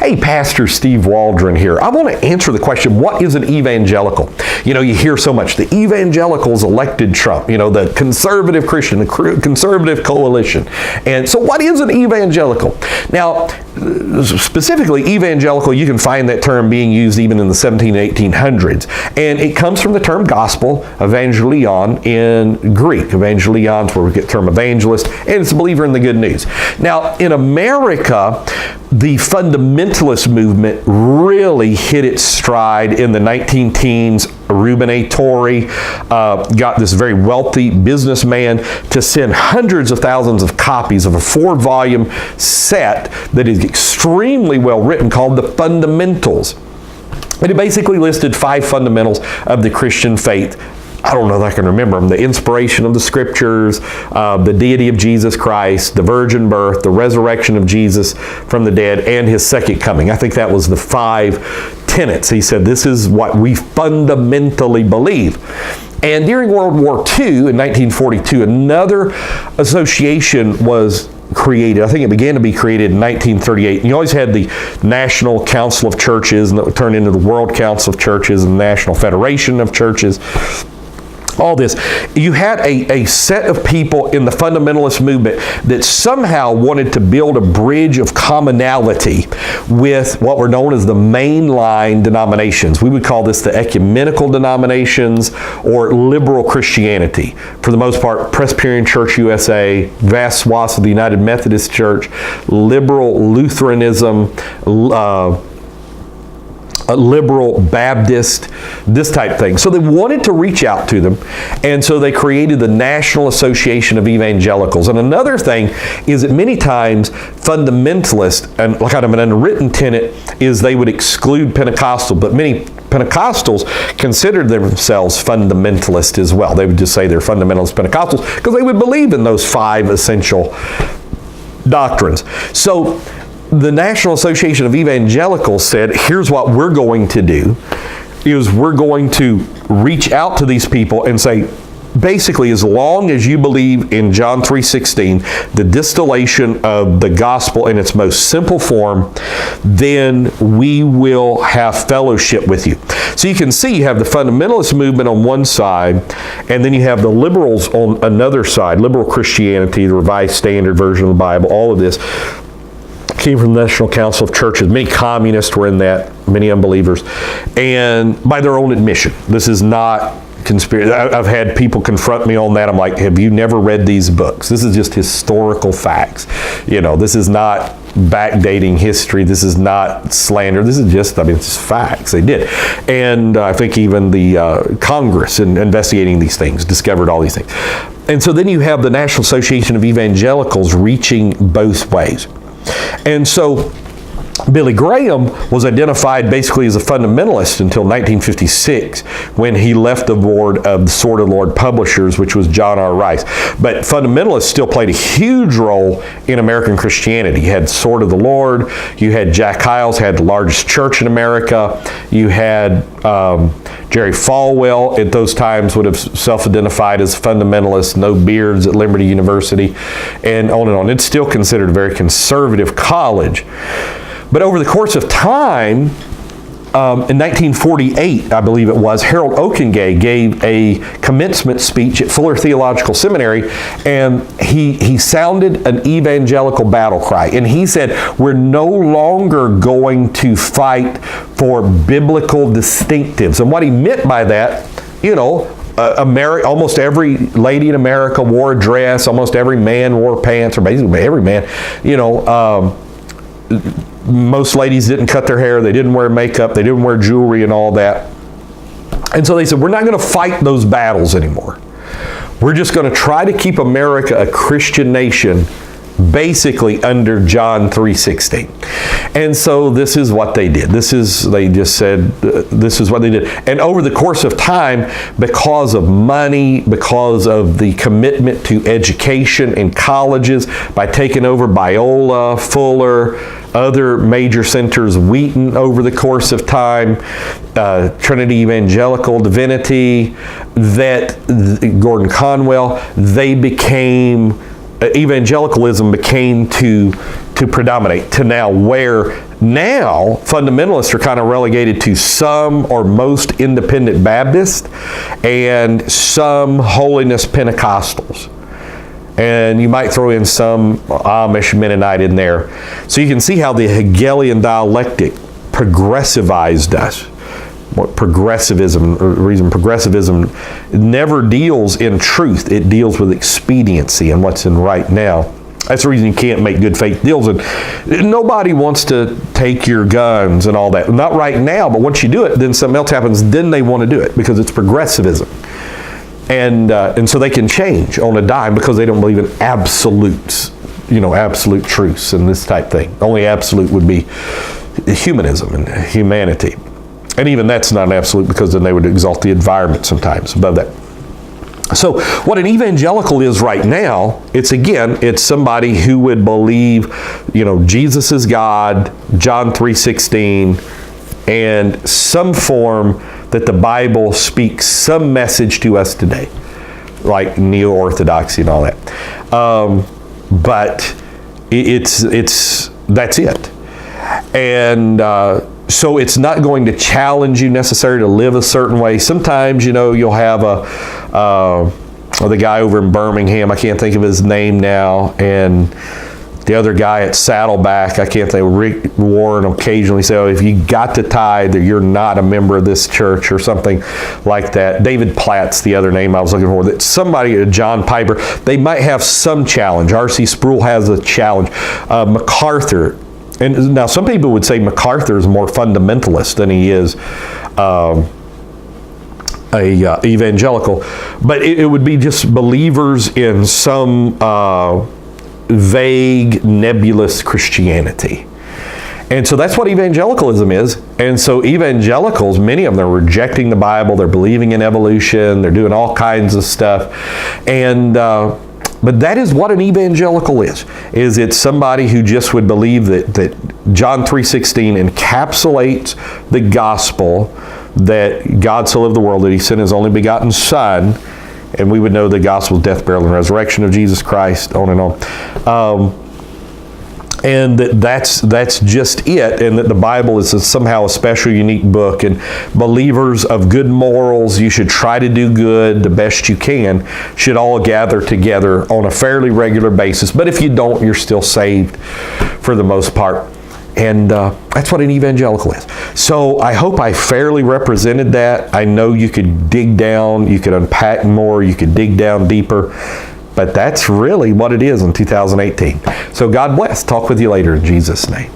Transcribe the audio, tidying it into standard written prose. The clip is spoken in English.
Hey, Pastor Steve Waldron here. I want to answer the question, what is an evangelical? You hear so much, the evangelicals elected Trump, the conservative Christian, the conservative coalition. And so what is an evangelical? Now, specifically evangelical, you can find that term being used even in the 1700s and 1800s. And it comes from the term gospel, evangelion in Greek. Evangelion is where we get the term evangelist, and it's a believer in the good news. Now, in America, the fundamentalist movement really hit its stride in the 19-teens. Reuben A. Torrey got this very wealthy businessman to send hundreds of thousands of copies of a 4-volume set that is extremely well written called The Fundamentals. And it basically listed 5 fundamentals of the Christian faith. I don't know that I can remember them. The inspiration of the scriptures, the deity of Jesus Christ, the virgin birth, the resurrection of Jesus from the dead, and his second coming. I think that was the 5 tenets. He said, this is what we fundamentally believe. And during World War II, in 1942, another association was created. I think it began to be created in 1938. And you always had the National Council of Churches, and that would turn into the World Council of Churches and the National Federation of Churches. All this. You had a set of people in the fundamentalist movement that somehow wanted to build a bridge of commonality with what were known as the mainline denominations. We would call this the ecumenical denominations or liberal Christianity. For the most part, Presbyterian Church USA, vast swaths of the United Methodist Church, liberal Lutheranism, liberal Baptist, this type thing. So they wanted to reach out to them, and so they created the National Association of Evangelicals. And another thing is that many times fundamentalists, and kind of an unwritten tenet, is they would exclude Pentecostal, but many Pentecostals considered themselves fundamentalist as well. They would just say they're fundamentalist Pentecostals because they would believe in those 5 essential doctrines. So the National Association of Evangelicals said, here's what we're going to do, is we're going to reach out to these people and say, basically, as long as you believe in John 3:16, the distillation of the gospel in its most simple form, then we will have fellowship with you. So you can see you have the fundamentalist movement on one side, and then you have the liberals on another side, liberal Christianity, the Revised Standard Version of the Bible, all of this came from the National Council of Churches. Many communists were in that, many unbelievers, and by their own admission. This is not conspiracy. I've had people confront me on that. I'm like, have you never read these books? This is just historical facts. This is not backdating history. This is not slander. This is just, it's facts. They did. And I think even the Congress, in investigating these things, discovered all these things. And so then you have the National Association of Evangelicals reaching both ways. And so Billy Graham was identified basically as a fundamentalist until 1956 when he left the board of the Sword of the Lord Publishers, which was John R. Rice. But fundamentalists still played a huge role in American Christianity. You had Sword of the Lord, you had Jack Hyles, had the largest church in America, you had Jerry Falwell at those times would have self-identified as fundamentalist, no beards at Liberty University, and on and on. It's still considered a very conservative college. But over the course of time, in 1948, I believe it was, Harold Okengay gave a commencement speech at Fuller Theological Seminary, and he sounded an evangelical battle cry. And he said, we're no longer going to fight for biblical distinctives. And what he meant by that, almost every lady in America wore a dress, almost every man wore pants, or basically every man, most ladies didn't cut their hair, they didn't wear makeup, they didn't wear jewelry and all that. And so they said, we're not going to fight those battles anymore. We're just going to try to keep America a Christian nation, basically under John 3:16. And so this is what they did. They just said, this is what they did. And over the course of time, because of money, because of the commitment to education in colleges, by taking over Biola, Fuller, other major centers, Wheaton over the course of time, Trinity Evangelical, Divinity, Gordon Conwell, they became evangelicalism became to predominate, to now where now fundamentalists are kind of relegated to some or most independent Baptists and some holiness Pentecostals. And you might throw in some Amish Mennonite in there. So you can see how the Hegelian dialectic progressivized us. What progressivism, the reason progressivism never deals in truth, it deals with expediency and what's in right now. That's the reason you can't make good faith deals. And nobody wants to take your guns and all that. Not right now, but once you do it, then something else happens, then they want to do it because it's progressivism. And so they can change on a dime because they don't believe in absolutes, absolute truths and this type thing. Only absolute would be humanism and humanity. And even that's not an absolute because then they would exalt the environment sometimes above that. So what an evangelical is right now, it's somebody who would believe, Jesus is God, John 3:16, and some form that the Bible speaks some message to us today, like neo-orthodoxy and all that. But that's it. And so it's not going to challenge you necessarily to live a certain way. Sometimes, you'll have the guy over in Birmingham, I can't think of his name now, and the other guy at Saddleback, I can't think, Rick Warren occasionally say, if you got to tithe, you're not a member of this church or something like that. David Platt's the other name I was looking for. That somebody, John Piper, they might have some challenge. R.C. Sproul has a challenge. MacArthur. And now some people would say MacArthur is more fundamentalist than he is evangelical. But it would be just believers in some vague, nebulous Christianity. And so that's what evangelicalism is. And so evangelicals, many of them are rejecting the Bible, they're believing in evolution, they're doing all kinds of stuff. And but that is what an evangelical is it's somebody who just would believe that John 3:16 encapsulates the gospel, that God so loved the world that he sent his only begotten Son. And we would know the gospel, death, burial, and resurrection of Jesus Christ, on and on. And that's just it, and that the Bible is somehow a special, unique book, and believers of good morals, you should try to do good the best you can, should all gather together on a fairly regular basis. But if you don't, you're still saved for the most part. And that's what an evangelical is. So I hope I fairly represented that. I know you could dig down, you could unpack more, you could dig down deeper. But that's really what it is in 2018. So God bless. Talk with you later in Jesus' name.